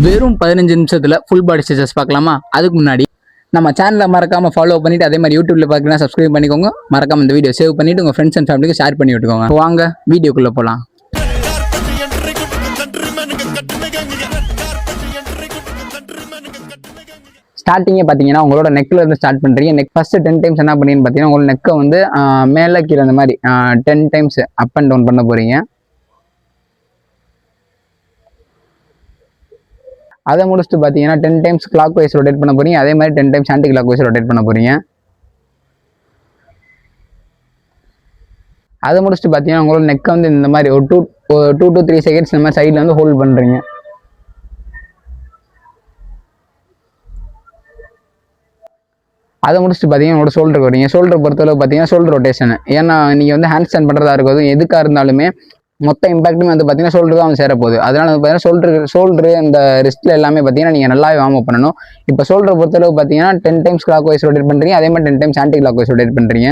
வெறும் 15 நிமிஷத்துல full body stretches பார்க்கலாமா? அதுக்கு முன்னாடி நம்ம சேனலை மறக்காம ஃபாலோ பண்ணிட்டு அதே மாதிரி யூடியூப்ல பார்க்கலாம் சப்ஸ்கிரைப் பண்ணிக்கோங்க. மறக்காம இந்த வீடியோ சேவ் பண்ணிட்டு உங்க ஃப்ரெண்ட்ஸ் அண்ட் ஃபேமிலிக்கு ஷேர் பண்ணி விட்டுக்கோங்க. வாங்க வீடியோக்குள்ள போலாம். ஸ்டார்டிங்கே பார்த்தீங்கன்னா உங்களோட நெக்கில் இருந்து ஸ்டார்ட் பண்ணுறீங்க. நெக் ஃபர்ஸ்ட் 10 டைம்ஸ் என்ன பண்ணீங்கன்னு பார்த்தீங்கன்னா உங்களோட நெக்கை வந்து மேலே கீழே அந்த மாதிரி 10 டைம்ஸ் அப் அண்ட் டவுன் பண்ண போறீங்க. அதை முடிச்சுட்டு பார்த்தீங்கன்னா 10 டைம்ஸ் கிளாக் வைஸ் ரொட்டேட் பண்ண போறீங்க. அதே மாதிரி 10 times anticlockwise rotate பண்ண போறீங்க. அதை முடிச்சுட்டு பார்த்தீங்கன்னா உங்களோட நெக்கை வந்து இந்த மாதிரி ஒரு 2 to 3 செகண்ட்ஸ் இந்த மாதிரி சைடில் வந்து ஹோல்ட் பண்ணுறீங்க. அதை முடிச்சுட்டு பார்த்தீங்கன்னா உங்களோட ஷோல்டருக்கு வரீங்க. ஷோல்டர் பொறுத்தளவு பார்த்தீங்கன்னா ஷோல்டர் ரொட்டேஷன். ஏன்னா நீங்கள் வந்து ஹேண்ட் ஸ்டாண்ட் பண்ணுறதா இருக்கும், எதுக்காக இருந்தாலுமே மொத்த இம்பாக்ட்டுமே வந்து பார்த்தீங்கன்னா ஷோல்டர் தான் வந்து சேரப்போகுது. அதனால வந்து பார்த்தீங்கன்னா ஷோல்டரு அந்த ரிஸ்ட்டில் எல்லாமே பார்த்தீங்கன்னா நீங்கள் நல்லாவே வார்ம் அப் பண்ணணும். இப்போ ஷோல்டர் பொறுத்தளவு பார்த்தீங்கன்னா 10 டைம்ஸ் கிளாக் வைஸ் ரொட்டேட் பண்ணுறீங்க. அதே மாதிரி 10 times anticlockwise rotate பண்ணுறீங்க.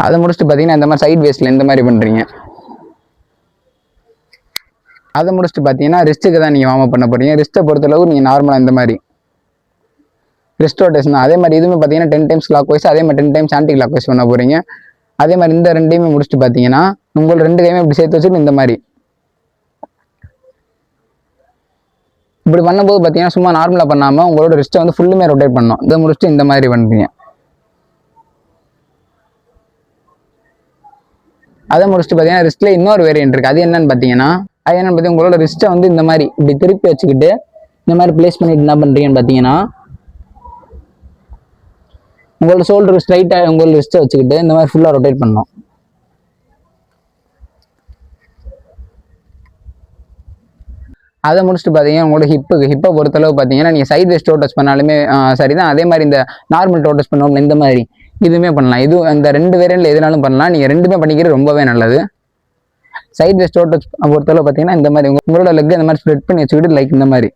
அதை முடிச்சுட்டு பார்த்தீங்கன்னா இந்த மாதிரி சைட் வேஸ்ட்டில் இந்த மாதிரி பண்ணுறீங்க. அதை முடிச்சுட்டு பார்த்தீங்கன்னா ரிஸ்ட்டுக்கு தான் நீங்கள் வார்ம் அப் பண்ண போகிறீங்க. ரிஸ்ட்டை பொறுத்தளவு நீங்கள் நார்மலாக இந்த மாதிரி ரிஸ்ட் ரொட்டேஷன். அதே மாதிரி இதுவுமே பார்த்தீங்கன்னா 10 டைம்ஸ் கிளாக் வைஸ், அதே மாதிரி 10 டைம்ஸ் ஆன்டி கிளாக் வைஸ் பண்ண போகிறீங்க. அதே மாதிரி இந்த ரெண்டையுமே முடிச்சுட்டு பார்த்தீங்கன்னா உங்களோட 2 கையுமே இப்படி சேர்த்து வச்சுட்டு இந்த மாதிரி இப்படி பண்ணும்போது பார்த்தீங்கன்னா சும்மா நார்மலாக பண்ணாமல் உங்களோட ரிஸ்ட்டை வந்து ஃபுல்லுமே ரொட்டேட் பண்ணணும். இதை முடிச்சுட்டு இந்த மாதிரி பண்ணுறீங்க. அதை முடிச்சுட்டு பார்த்தீங்கன்னா ரிஸ்ட்டில் இன்னொரு வேரியன்ட் இருக்குது. அது என்னன்னு பார்த்தீங்கன்னா உங்களோட ரிஸ்ட்டை வந்து இந்த மாதிரி இப்படி திருப்பி வச்சுக்கிட்டு இந்த மாதிரி பிளேஸ் பண்ணிட்டு என்ன பண்ணுறீங்கன்னு பார்த்தீங்கன்னா உங்களோட ஷோல்டருக்கு ஸ்ட்ரைட்டாக உங்களோட ரிஸ்ட்டை வச்சுக்கிட்டு இந்த மாதிரி ஃபுல்லாக ரொட்டேட் பண்ணணும். அதை முடிச்சுட்டு பார்த்தீங்கன்னா உங்களோட ஹிப்பை பொறுத்தளவு பார்த்தீங்கன்னா நீங்கள் சைட் வேஸ் டோ டச் பண்ணாலுமே சரிதான். அதே மாதிரி இந்த நார்மல் டோ டச் பண்ணோம்ல இந்த மாதிரி இதுவுமே பண்ணலாம். இது அந்த 2 வேரியன்ட்ல எதுனாலும் பண்ணலாம். நீங்கள் ரெண்டுமே பண்ணிக்கிறது ரொம்பவே நல்லது. சைட் வேஸ் டோ டச் பொறுத்தளவு பார்த்தீங்கன்னா இந்த மாதிரி உங்களோட லெக் இந்த மாதிரி ஸ்ப்ரெட் பண்ணி வச்சுக்கிட்டு லைக் இந்த மாதிரி.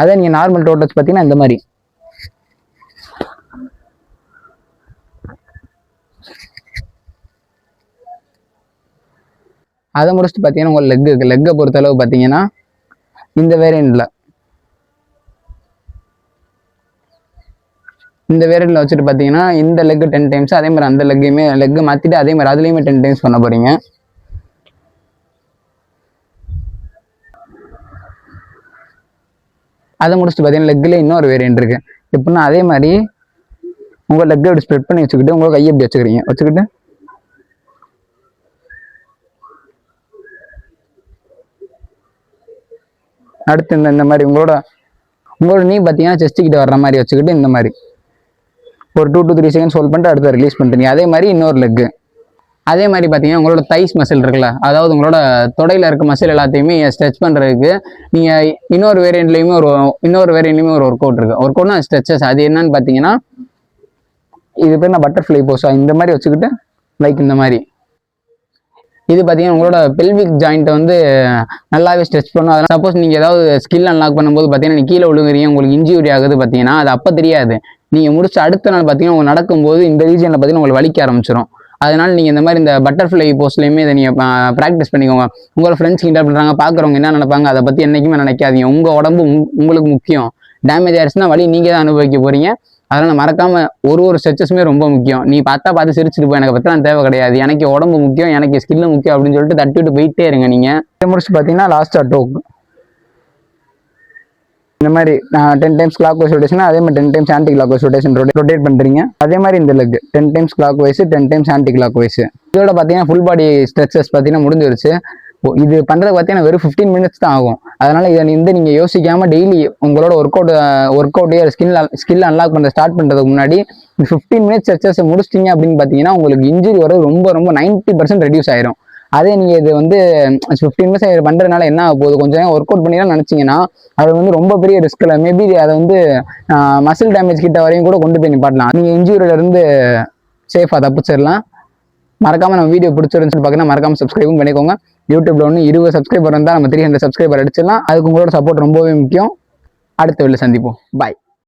அதே நீங்கள் நார்மல் டோ டச் பார்த்தீங்கன்னா இந்த மாதிரி. அதை முடிச்சுட்டு பார்த்தீங்கன்னா உங்கள் லெக்கை பொறுத்தளவு பார்த்தீங்கன்னா இந்த வேரியன்ட்ல வச்சுட்டு பார்த்தீங்கன்னா இந்த லெக் 10 டைம்ஸ், அதே மாதிரி அந்த லெக்கை மாற்றிட்டு அதே மாதிரி அதுலேயுமே 10 டைம்ஸ் பண்ண போறீங்க. அதை முடிச்சுட்டு பார்த்தீங்கன்னா லெக்கில் இன்னொரு வேரியன்ட் இருக்கு. எப்படின்னா அதே மாதிரி உங்கள் லெக்கை இப்படி ஸ்ப்ரெட் பண்ணி வச்சுக்கிட்டு உங்கள் கையை இப்படி வச்சுக்கிட்டு அடுத்து இந்த மாதிரி உங்களோட நீ பார்த்தீங்கன்னா செஸ்ட் கிட்ட வர்ற மாதிரி வச்சுக்கிட்டு இந்த மாதிரி ஒரு 2 to 3 செகண்ட்ஸ் ஹோல்ட் பண்ணிட்டு அடுத்து ரிலீஸ் பண்ணுறீங்க. அதே மாதிரி இன்னொரு லெக்கு. அதே மாதிரி பார்த்தீங்கன்னா உங்களோட தைஸ் மசில் இருக்குல்ல, அதாவது உங்களோட தொடையில் இருக்க மசில் எல்லாத்தையுமே ஸ்ட்ரெச் பண்ணுறதுக்கு நீங்கள் இன்னொரு வேரியன்ட்லேயுமே ஒரு ஒர்க் அவுட் இருக்குது. ஒர்க் அவுட்னா ஸ்ட்ரெச்சஸ். அது என்னன்னு பார்த்தீங்கன்னா இது பேர் நான் பட்டர்ஃப்ளை போஸ். இந்த மாதிரி வச்சுக்கிட்டு லைக் இந்த மாதிரி இது பார்த்தீங்கன்னா உங்களோட பெல்விக் ஜாயிண்ட்டை வந்து நல்லாவே ஸ்ட்ரெச் பண்ணும். அதனால் சப்போஸ் நீங்கள் ஏதாவது ஸ்கில் அன்லாக் பண்ணும்போது பார்த்தீங்கன்னா நீங்கள் கீழே விழுங்குறீங்க, உங்களுக்கு இன்ஜுரி ஆகுது பார்த்தீங்கன்னா அது அப்போ தெரியாது. நீங்கள் முடிச்சு அடுத்த நாள் பார்த்தீங்கன்னா உங்களுக்கு நடக்கும்போது இந்த ரீஜனில் பார்த்தீங்கன்னா உங்களுக்கு வலிக்க ஆரம்பிச்சிடும். அதனால் நீங்கள் இந்த மாதிரி இந்த பட்டர்ஃப்ளை போஸ்ட்லேயுமே இதை நீங்கள் ப்ராக்டிஸ் பண்ணிக்கோங்க. உங்களோட ஃப்ரெண்ட்ஸ் கிட்ட பண்ணுறாங்க, பார்க்குறவங்க என்ன நினைப்பாங்க அதை பற்றி என்றைக்குமே நினைக்காதீங்க. உங்கள் உடம்பு உங்களுக்கு முக்கியம். டேமேஜ் ஆயிடுச்சுன்னா வலி நீங்கள் தான் அனுபவிக்க போகிறீங்க. அதனால் மறக்காமல் ஒரு ஸ்ட்ரெச்சஸுமே ரொம்ப முக்கியம். நீ பார்த்து சிரிச்சுட்டு போய் எனக்கு பற்றிலாம் தேவை கிடையாது, எனக்கு உடம்பு முக்கியம், எனக்கு ஸ்கில்லு முக்கியம் அப்படின்னு சொல்லிட்டு தட்டிவிட்டு போயிட்டே இருங்க. நீங்கள் இதை முடிச்சு பார்த்தீங்கன்னா லாஸ்ட்டாக டோக் இந்த மாதிரி 10 டைம்ஸ் கிளாக் வைஸ் ரொட்டேஷன், அதே மாதிரி 10 times anticlockwise rotate பண்ணுறீங்க. அதே மாதிரி இந்த leg 10 times clockwise 10 times anticlockwise. இதோட பார்த்தீங்கன்னா ஃபுல் பாடி ஸ்ட்ரெச்சஸ் பார்த்தீங்கன்னா முடிஞ்சிருச்சு. இது பண்ணுறது பார்த்தீங்கன்னா வெறும் 15 மினிட்ஸ் தான் ஆகும். அதனால் இதை நீங்கள் யோசிக்காமல் டெய்லி உங்களோட ஒர்க் அவுட்டே ஸ்கில் அன்லாக் பண்ணுற ஸ்டார்ட் பண்ணுறதுக்கு முன்னாடி 15 மினிட்ஸ் ஸ்ட்ரெச்சஸ் முடிச்சிட்டிங்க அப்படின்னு பார்த்தீங்கன்னா உங்களுக்கு இன்ஜுரி வர ரொம்ப 90% ரெடியூஸ் ஆயிரும். அதே நீங்கள் இது வந்து 15 மினிட்ஸ் பண்ணுறதுனால என்ன ஆக போகுது, கொஞ்சம் ஒர்க் அவுட் பண்ணிலாம் நினச்சிங்கன்னா அது வந்து ரொம்ப பெரிய ரிஸ்கில் மேபி அதை வந்து மசில் டேமேஜ் கிட்ட வரையும் கூட கொண்டு போய் நிப்பாட்டலாம். நீங்கள் இன்ஜுரியிலேருந்து சேஃபாக தப்பிச்சிடலாம். மறக்காமல் நம்ம வீடியோ பிடிச்சிருந்துச்சு பார்க்கணும், மறக்காமல் சப்ஸ்கிரைபும் பண்ணிக்கோங்க. யூடியூப்ல 20 சப்ஸ்கிரைபர் இருந்தால் நம்ம 300 சப்ஸ்கிரைபர் அடிச்சிடலாம். அதுக்கு உங்களோட சப்போர்ட் ரொம்பவே முக்கியம். அடுத்த வீடியோவில் சந்திப்போம். பாய்.